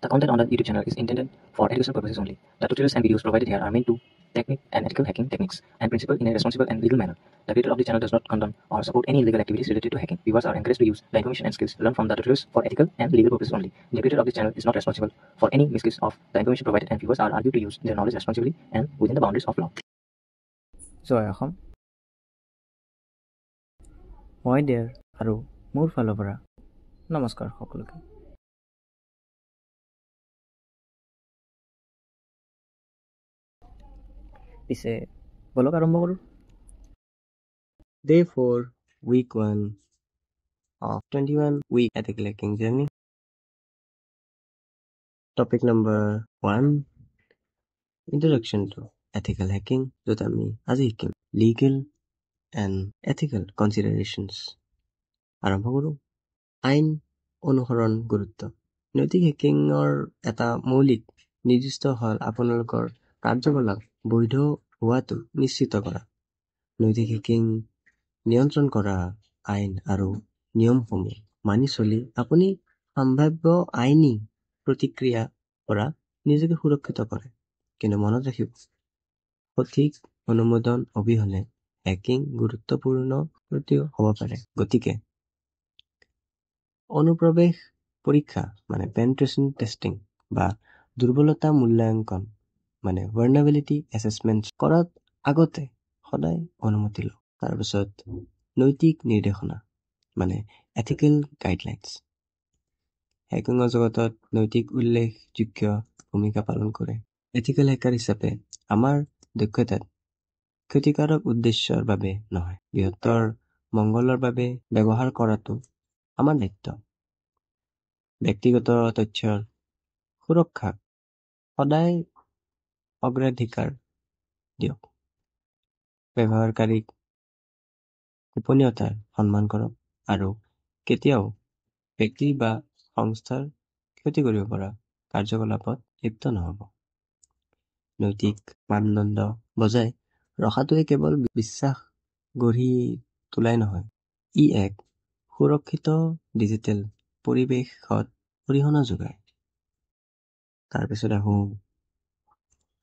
The content on the YouTube channel is intended for educational purposes only. The tutorials and videos provided here are meant to technique and ethical hacking techniques and principled in a responsible and legal manner. The creator of the channel does not condone or support any illegal activities related to hacking. Viewers are encouraged to use the information and skills learned from the tutorials for ethical and legal purposes only. The creator of this channel is not responsible for any misuse of the information provided, and viewers are argued to use their knowledge responsibly and within the boundaries of law. জয় অসম মই দেৰ আৰু মোৰ ফালৰ পৰা নমস্কাৰ সকলোকে। পিছে বলক আৰম্ভ কৰোঁ। Day 4, Week 1 of 21-week ethical hacking journey. Topic number 1, Introduction to ethical hacking. য'ত আমি আজি শিকিম legal and ethical considerations. আৰম্ভ কৰোঁ। আইন অনুসৰণ গুৰুত্ব। নৈতিক হেকিঙৰ এটা মৌলিক নিৰ্দিষ্ট হ'ল আপোনালোকৰ কাৰ্যকলাপ বৈধ হোৱাটো নিশ্চিত কৰা। নৈতিক হেকিং নিয়ন্ত্ৰণ কৰা আইন আৰু নিয়মসমূহ মানি চলি আপুনি সম্ভাৱ্য আইনী প্ৰতিক্ৰিয়া পৰা নিজকে সুৰক্ষিত কৰে। কিন্তু মনত ৰাখিব, সঠিক অনুমোদন অবিহনে হেকিং গুৰুত্বপূৰ্ণ হ'ব পাৰে। গতিকে অনুপ্ৰৱেশ পৰীক্ষা মানে পেনিট্ৰেশ্যন টেষ্টিং বা দুৰ্বলতা মূল্যাংকন মানে ভালনাৰেবিলিটি এছেছমেণ্ট কৰাৰ আগতে সদায় অনুমতি লওক। তাৰপিছত নৈতিক নিৰ্দেশনা মানে এথিকেল গাইডলাইনছ। হেকিঙৰ জগতত নৈতিক উল্লেখযোগ্য ভূমিকা পালন কৰে। এথিকেল হেকাৰ হিচাপে আমাৰ দক্ষতাত ক্ষতিকাৰক উদ্দেশ্যৰ বাবে নহয়, বৃহত্তৰ মংগলৰ বাবে ব্যৱহাৰ কৰাটো আমাৰ দায়িত্ব। ব্যক্তিগত তথ্যৰ সুৰক্ষাক সদায় অগ্ৰাধিকাৰ দিয়ক। ব্যৱহাৰকাৰীক গোপনীয়তাৰ সন্মান কৰক আৰু কেতিয়াও ব্যক্তি বা সংস্থাৰ ক্ষতি কৰিব পৰা কাৰ্যকলাপত লিপ্ত নহ'ব। নৈতিক মানদণ্ড বজাই ৰখাটোৱে কেৱল বিশ্বাস গঢ়ি তোলাই নহয়, ই এক সুৰক্ষিত ডিজিটেল পৰিৱেশত অৰিহণা যোগায়। তাৰপিছত আহোঁ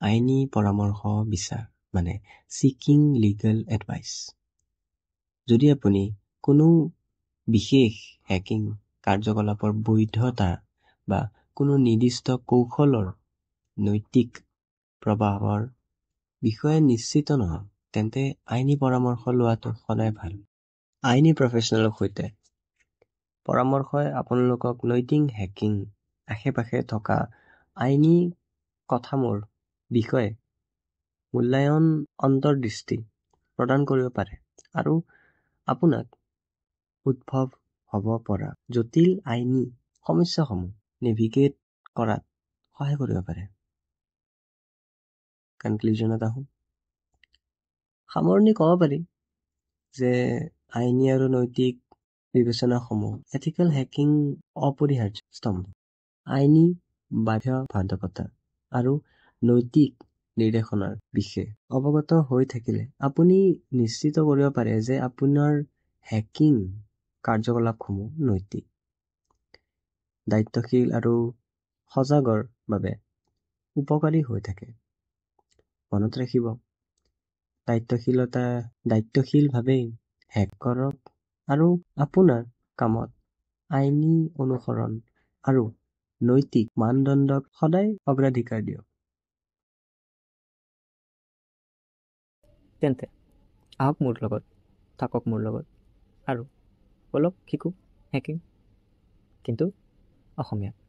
আইনী পৰামৰ্শ বিচাৰ মানে চিকিং লিগেল এডভাইচ। যদি আপুনি কোনো বিশেষ হেকিং কাৰ্যকলাপৰ বৈধতা বা কোনো নিৰ্দিষ্ট কৌশলৰ নৈতিক প্ৰভাৱৰ বিষয়ে নিশ্চিত নহয়, তেন্তে আইনী পৰামৰ্শ লোৱাটো সদায় ভাল। আইনী প্ৰফেচনেলৰ সৈতে পৰামৰ্শই আপোনালোকক নৈতিক হেকিং আশে-পাশে থকা আইনী কথাবোৰ বিষয়ে মূল্যায়ন অন্তৰ্দৃষ্টি প্ৰদান কৰিব পাৰে আৰু আপোনাক উদ্ভৱ হ'ব পৰা জটিল আইনী সমস্যাসমূহ নেভিগেট কৰাত সহায় কৰিব পাৰে। কনক্লুজনত আহোঁ। সামৰণি ক'ব পাৰি যে আইনী আৰু নৈতিক বিবেচনাসমূহ এথিকেল হেকিং অপৰিহাৰ্য স্তম্ভ। আইনী বাধ্যবাধকতা আৰু নৈতিক নিৰ্দেশনাৰ বিষয়ে অৱগত হৈ থাকিলে আপুনি নিশ্চিত কৰিব পাৰে যে আপোনাৰ হেকিং কাৰ্যকলাপসমূহ নৈতিক, দায়িত্বশীল আৰু সজাগৰ বাবে উপকাৰী হৈ থাকে। মনত ৰাখিব, দায়িত্বশীলভাৱে হেক কৰক আৰু আপোনাৰ কামত আইনী অনুসৰণ আৰু নৈতিক মানদণ্ডক সদায় অগ্ৰাধিকাৰ দিয়ক। তেন্তে আহক মোৰ লগত, থাকক মোৰ লগত আৰু বলক শিকোঁ হেকিং, কিন্তু অসমীয়াত।